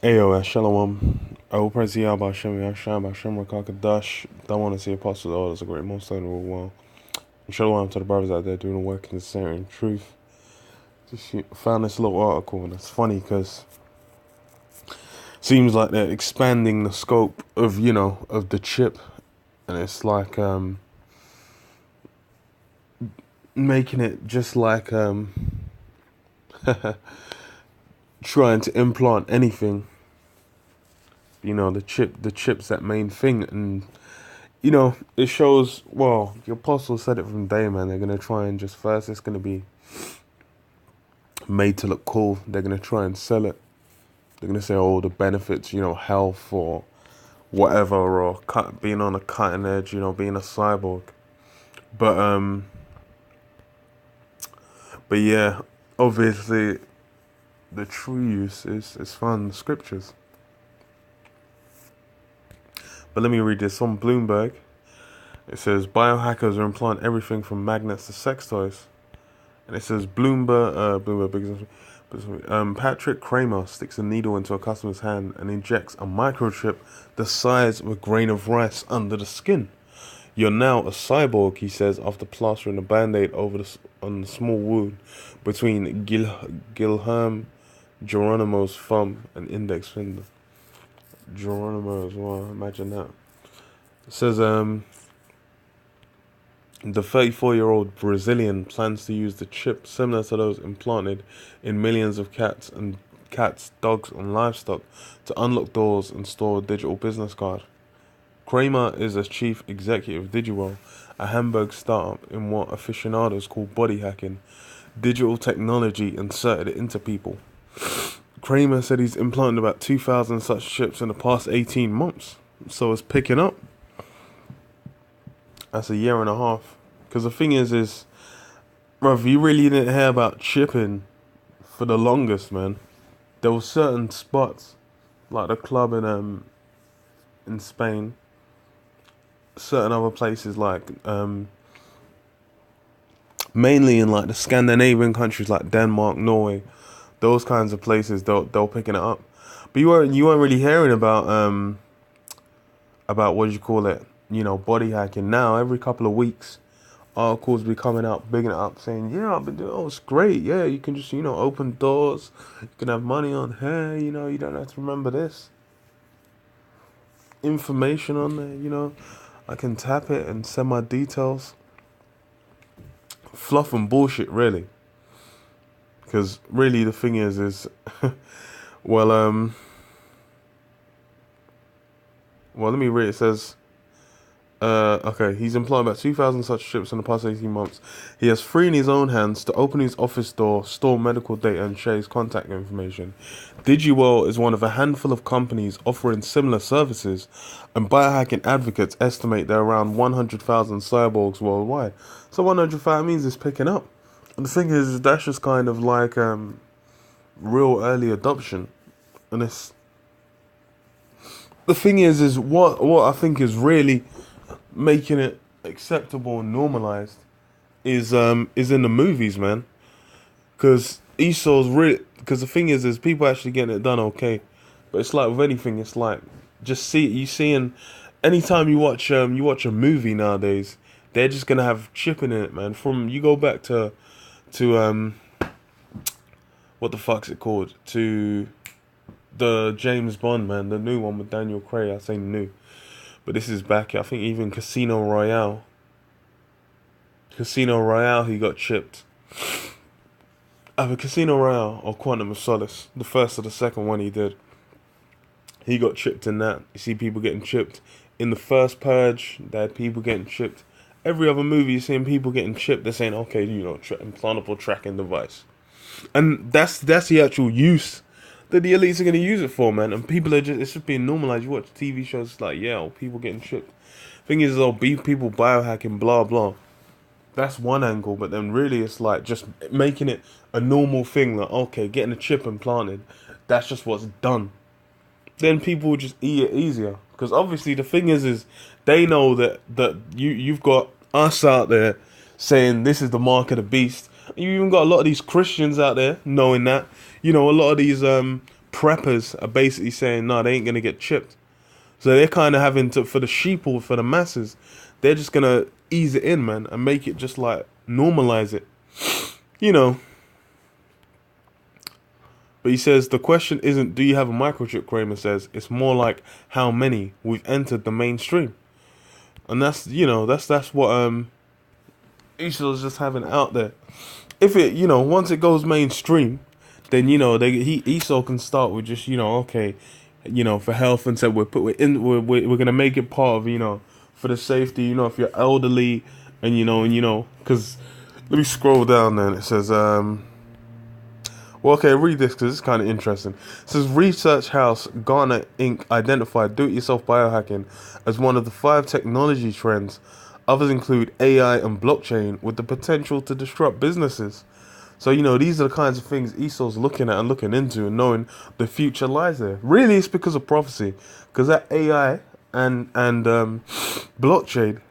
Ayo, Shalom. I will praise Yahweh Hashem, Yahshua, Hashem, Rakakadash. Don't want to see apostles, all that's a great millstone rule well. Shalom to the brothers out there doing the work in the center and truth. Just found this little article, and it's funny because seems like they're expanding the scope of, of the chip, and it's like making it just like trying to implant anything. The chip's that main thing, and it shows. Well, the apostles said it from day, man. They're gonna try and just first, it's gonna be made to look cool. They're gonna try and sell it. They're gonna say, oh, the benefits, health or whatever, or being on a cutting edge, being a cyborg. But yeah, obviously, the true use is found in the scriptures. But let me read this on Bloomberg. It says biohackers are implanting everything from magnets to sex toys, and it says Patrick Kramer sticks a needle into a customer's hand and injects a microchip the size of a grain of rice under the skin. You're now a cyborg, he says, after plastering a band-aid on the small wound between Guilherme Geronimo's thumb and index finger. Geronimo as well, imagine that. It says the 34-year-old Brazilian plans to use the chip similar to those implanted in millions of cats, dogs, and livestock to unlock doors and store a digital business card. Kramer is a chief executive of Digwell, a Hamburg startup in what aficionados call body hacking, digital technology inserted into people. Kramer said he's implanted about 2,000 such chips in the past 18 months, so it's picking up. That's a year and a half. Because the thing is, bruv, you really didn't hear about chipping for the longest, man. There were certain spots, like the club in Spain, certain other places like mainly in like the Scandinavian countries like Denmark, Norway, those kinds of places, they'll picking it up. But you weren't really hearing about what do you call it, body hacking. Now every couple of weeks articles be coming out, bigging it up, saying, yeah, I've been doing, oh, it's great, yeah, you can just, open doors, you can have money on here, you don't have to remember this information on there, I can tap it and send my details. Fluff and bullshit, really. Because really the thing is well, let me read. It says, okay, he's employed about 2,000 such chips in the past 18 months. He has 3 in his own hands to open his office door, store medical data, and share his contact information. Digwell is one of a handful of companies offering similar services, and biohacking advocates estimate there are around 100,000 cyborgs worldwide. So 100,000 means it's picking up. And the thing is, that's just kind of like real early adoption. And it's... The thing is what I think is really making it acceptable and normalized is in the movies, man. Because Esau's really... Because the thing is people actually getting it done okay. But it's like with anything, it's like... Just seeing... Anytime you watch a movie nowadays, they're just going to have chipping in it, man. From... You go back to what the fuck's it called? To the James Bond, man, the new one with Daniel Craig. I say new, but this is back. I think even Casino Royale, he got chipped. Either Casino Royale or Quantum of Solace, the first or the second one he did. He got chipped in that. You see people getting chipped in the first Purge. They had people getting chipped. Every other movie, you're seeing people getting chipped. They're saying, okay, implantable tracking device. And that's the actual use that the elites are going to use it for, man. And people it's just being normalized. You watch TV shows, it's like, yeah, people getting chipped. Thing is, people biohacking, blah, blah. That's one angle. But then really, it's like just making it a normal thing. Like, okay, getting a chip implanted, that's just what's done. Then people will just eat it easier. Because obviously the thing is they know that you've got us out there saying this is the mark of the beast. You even got a lot of these Christians out there knowing that. A lot of these preppers are basically saying, no, they ain't gonna get chipped. So they're kind of having to, for the sheeple, for the masses, they're just gonna ease it in, man, and make it just like normalize it, you know. But he says the question isn't do you have a microchip, Kramer says, it's more like how many we've entered the mainstream. And that's, you know, that's what Esau's just having out there. If it, you know, once it goes mainstream, then, you know, Esau can start with just, you know, okay, you know, for health, and said we're gonna make it part of, you know, for the safety, you know, if you're elderly, and you know, because let me scroll down then. It says well, okay, read this because it's kind of interesting. It says research house Gartner Inc. identified do-it-yourself biohacking as one of the 5 technology trends. Others include AI and blockchain with the potential to disrupt businesses. So, you know, these are the kinds of things Esau's looking at and looking into and knowing the future lies there. Really, it's because of prophecy. Because that AI and blockchain,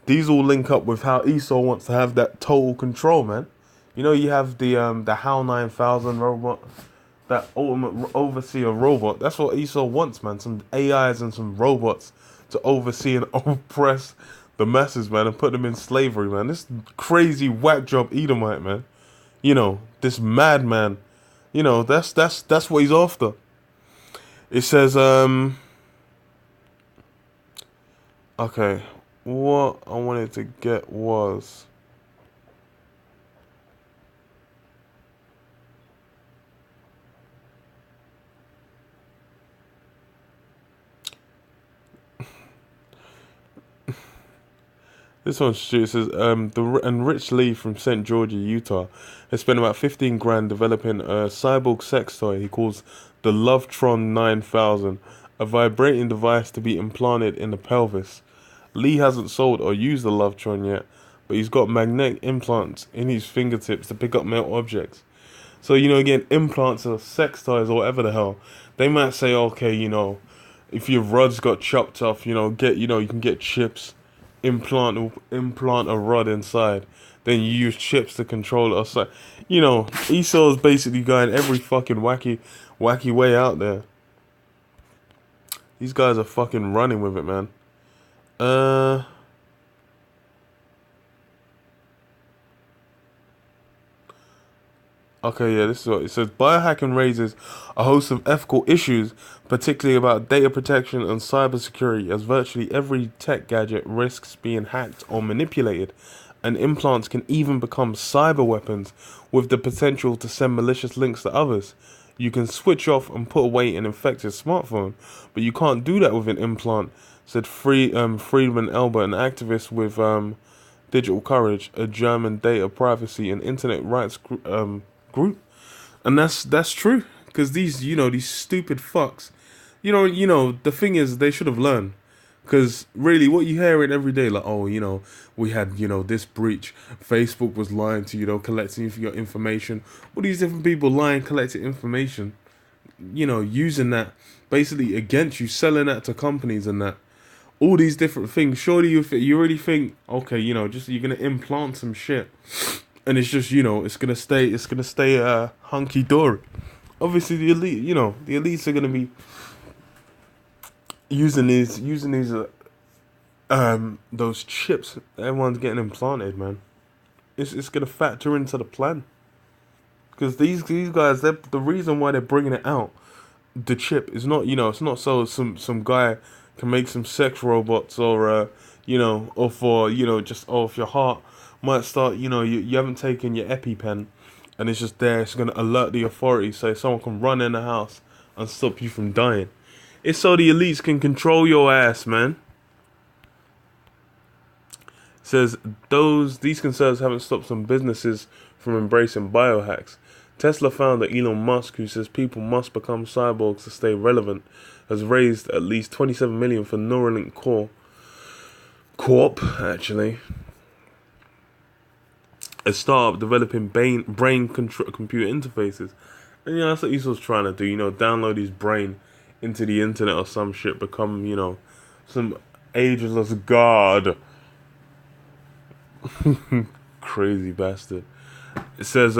these all link up with how Esau wants to have that total control, man. You know, you have the HAL 9000 robot, that ultimate overseer robot. That's what Esau wants, man. Some AIs and some robots to oversee and oppress the masses, man, and put them in slavery, man. This crazy whack job Edomite, man. You know, this madman. You know, that's what he's after. It says, okay, what I wanted to get was, this one's stupid. It says, Rich Lee from St. George, Utah, has spent about 15 grand developing a cyborg sex toy he calls the Lovetron 9000, a vibrating device to be implanted in the pelvis. Lee hasn't sold or used the Lovetron yet, but he's got magnetic implants in his fingertips to pick up metal objects. So, you know, again, implants or sex toys or whatever the hell, they might say, okay, you know, if your rod's got chopped off, you know, you can get chips. Implant a rod inside, then you use chips to control it outside. You know, Esau's basically going every fucking wacky way out there. These guys are fucking running with it, man. Okay, yeah, this is what it says. Biohacking raises a host of ethical issues, particularly about data protection and cybersecurity, as virtually every tech gadget risks being hacked or manipulated, and implants can even become cyber weapons with the potential to send malicious links to others. You can switch off and put away an infected smartphone, but you can't do that with an implant, said Friedman Elber, an activist with Digital Courage, a German data privacy and internet rights group. And that's true, because these stupid fucks, the thing is, they should have learned, because really what you hear it every day, like, oh, we had this breach, Facebook was lying to collecting your information, all these different people lying, collecting information, using that basically against you, selling that to companies and that, all these different things. Surely you already think, okay, just you're gonna implant some shit, and it's just it's gonna stay hunky dory. Obviously, the elites are gonna be using these those chips everyone's getting implanted, man. It's gonna factor into the plan, because these guys, the reason why they're bringing it out, the chip, is not it's not so some guy can make some sex robots, or or for just, if your heart might start, you haven't taken your EpiPen, and it's just there, it's gonna alert the authorities, so someone can run in the house and stop you from dying. It's so the elites can control your ass, man. It says these concerns haven't stopped some businesses from embracing biohacks. Tesla founder Elon Musk, who says people must become cyborgs to stay relevant, has raised at least $27 million for Neuralink Corp, actually, a startup developing brain-computer interfaces. And that's what Esau's trying to do, download his brain into the internet or some shit, become, some ageless god. Crazy bastard. It says,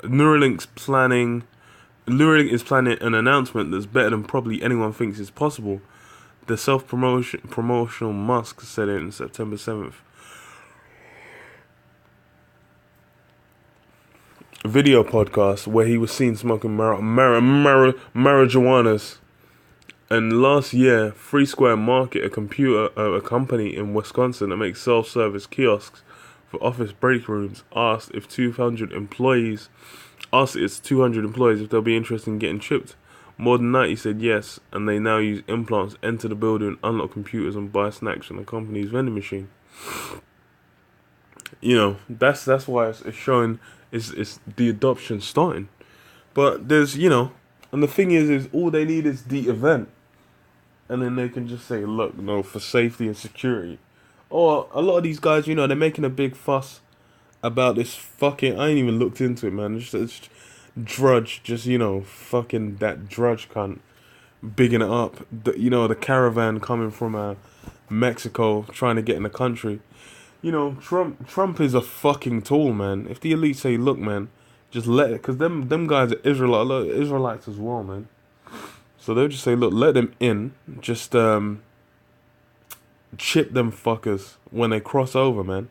Neuralink is planning an announcement that's better than probably anyone thinks is possible. The promotional Musk said it on September 7th. A video podcast where he was seen smoking marijuanas. And last year, Free Square Market, a company in Wisconsin that makes self-service kiosks for office break rooms, asked its 200 employees if they'll be interested in getting chipped. More than 90 said yes, and they now use implants, enter the building, unlock computers, and buy snacks from the company's vending machine. You know, that's why it's showing it's the adoption starting. But there's, and the thing is all they need is the event. And then they can just say, look, for safety and security. Or a lot of these guys, they're making a big fuss about this fucking... I ain't even looked into it, man. It's Drudge, fucking that Drudge cunt. Bigging it up. The caravan coming from Mexico trying to get in the country. Trump is a fucking tool, man. If the elite say, look, man, just let it... Because them guys are Israelites as well, man. So they'll just say, look, let them in. Just chip them fuckers when they cross over, man.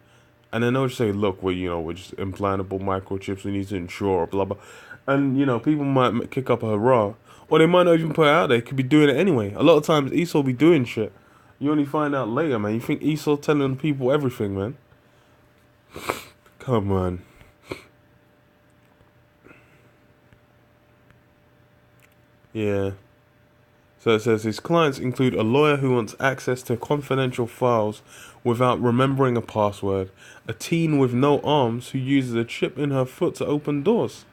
And then they'll just say, look, we're just implantable microchips. We need to ensure, blah, blah. And, people might kick up a hurrah. Or they might not even put it out there. They could be doing it anyway. A lot of times, Esau be doing shit. You only find out later, man. You think Esau telling people everything, man. Come on. Yeah. So it says his clients include a lawyer who wants access to confidential files without remembering a password, a teen with no arms who uses a chip in her foot to open doors,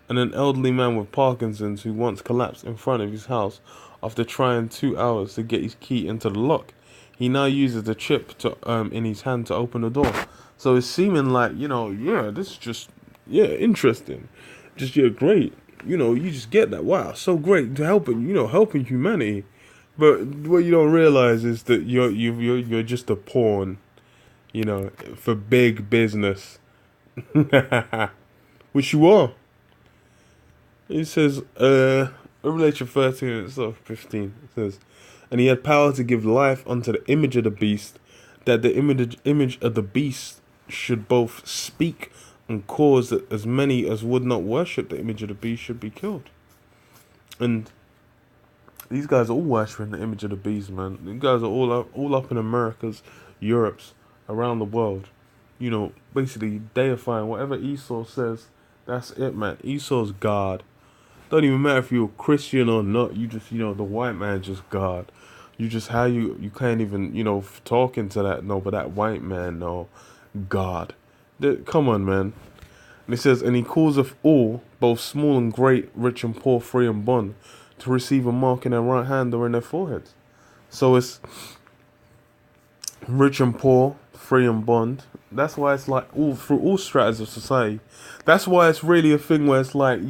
and an elderly man with Parkinson's who once collapsed in front of his house after trying 2 hours to get his key into the lock. He now uses the chip in his hand to open the door. So it's seeming like, this is just, interesting. Just, great. You just get that. Wow, so great to helping humanity. But what you don't realize is that you're just a pawn, for big business. Which you are. It says, Revelation 13, it's 15. It says, and he had power to give life unto the image of the beast, that the image of the beast should both speak and cause that as many as would not worship the image of the beast should be killed. And these guys are all worshipping the image of the beast, man. These guys are all up in America's, Europe's, around the world. Basically deifying whatever Esau says. That's it, man. Esau's God. Don't even matter if you're a Christian or not. You just, the white man just God. You just, how you can't even, talk into that. No, but that white man, no, God. Come on, man. And it says, and he calleth all, both small and great, rich and poor, free and bond, to receive a mark in their right hand or in their foreheads. So it's rich and poor, free and bond. That's why it's like through all stratas of society. That's why it's really a thing where it's like,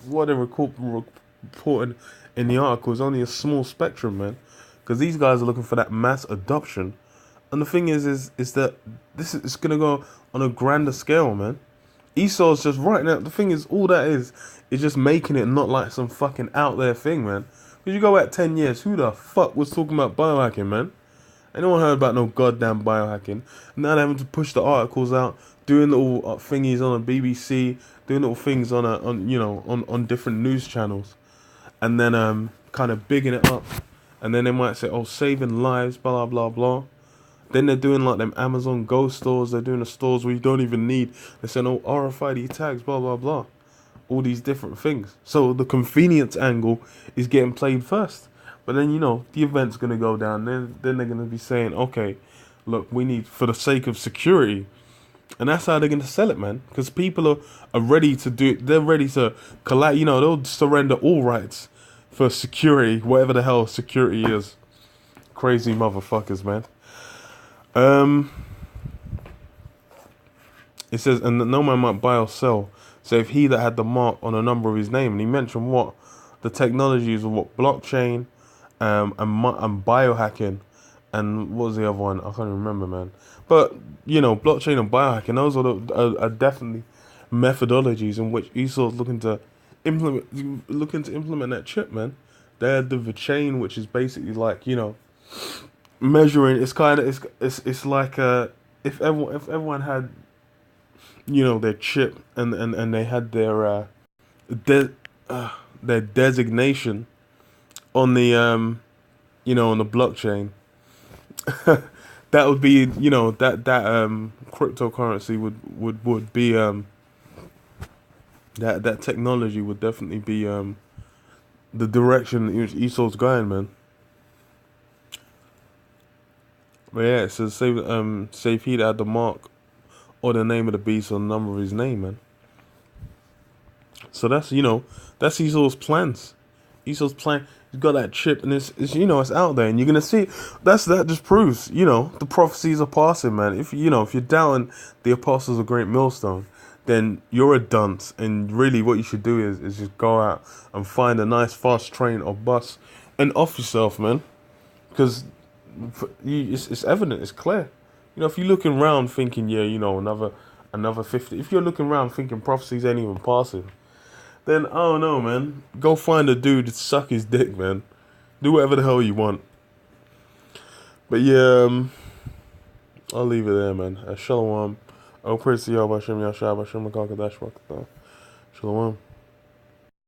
what they're reporting in the article is only a small spectrum, man. Because these guys are looking for that mass adoption. And the thing is that this is going to go on a grander scale, man. Esau's just right now. The thing is, all that is just making it not like some fucking out there thing, man. Because you go back 10 years, who the fuck was talking about biohacking, man? Ain't no one heard about no goddamn biohacking. Now they're having to push the articles out, doing little thingies on the BBC, doing little things on different news channels, and then kind of bigging it up. And then they might say, oh, saving lives, blah blah blah. Then they're doing like them Amazon Go stores. They're doing the stores where you don't even need. They're saying, oh, RFID tags, blah, blah, blah. All these different things. So the convenience angle is getting played first. But then, the event's going to go down. Then they're going to be saying, okay, look, we need, for the sake of security. And that's how they're going to sell it, man. Because people are ready to do it. They're ready to collect, they'll surrender all rights for security, whatever the hell security is. Crazy motherfuckers, man. It says, and that no man might buy or sell, save he that had the mark on a number of his name. And he mentioned what the technologies of what blockchain, and biohacking, and what was the other one? I can't remember, man. But blockchain and biohacking, those are definitely methodologies in which Esau's looking to implement that chip, man. They had the chain, which is basically like, measuring. It's kind of it's like if everyone had, their chip, and they had de- their designation on the on the blockchain. That would be, that cryptocurrency would be, that technology would definitely be, the direction that Esau's going, man. But yeah, it says save he'd add the mark or the name of the beast or the number of his name, man. So that's Esau's plans. Esau's plan. He's got that chip, and it's out there, and you're gonna see. That just proves, the prophecies are passing, man. If you're doubting the apostles of Great Millstone, then you're a dunce, and really what you should do is just go out and find a nice fast train or bus and off yourself, man. Because it's evident, it's clear. If you're looking around thinking, yeah, another 50. If you're looking around thinking prophecies ain't even passing, then I don't know, man. Go find a dude to suck his dick, man. Do whatever the hell you want. But yeah, I'll leave it there, man. Shalom. Oh, praise to Yahweh Hashem Yahshua Hashem Makakadash Rakatah. Shalom.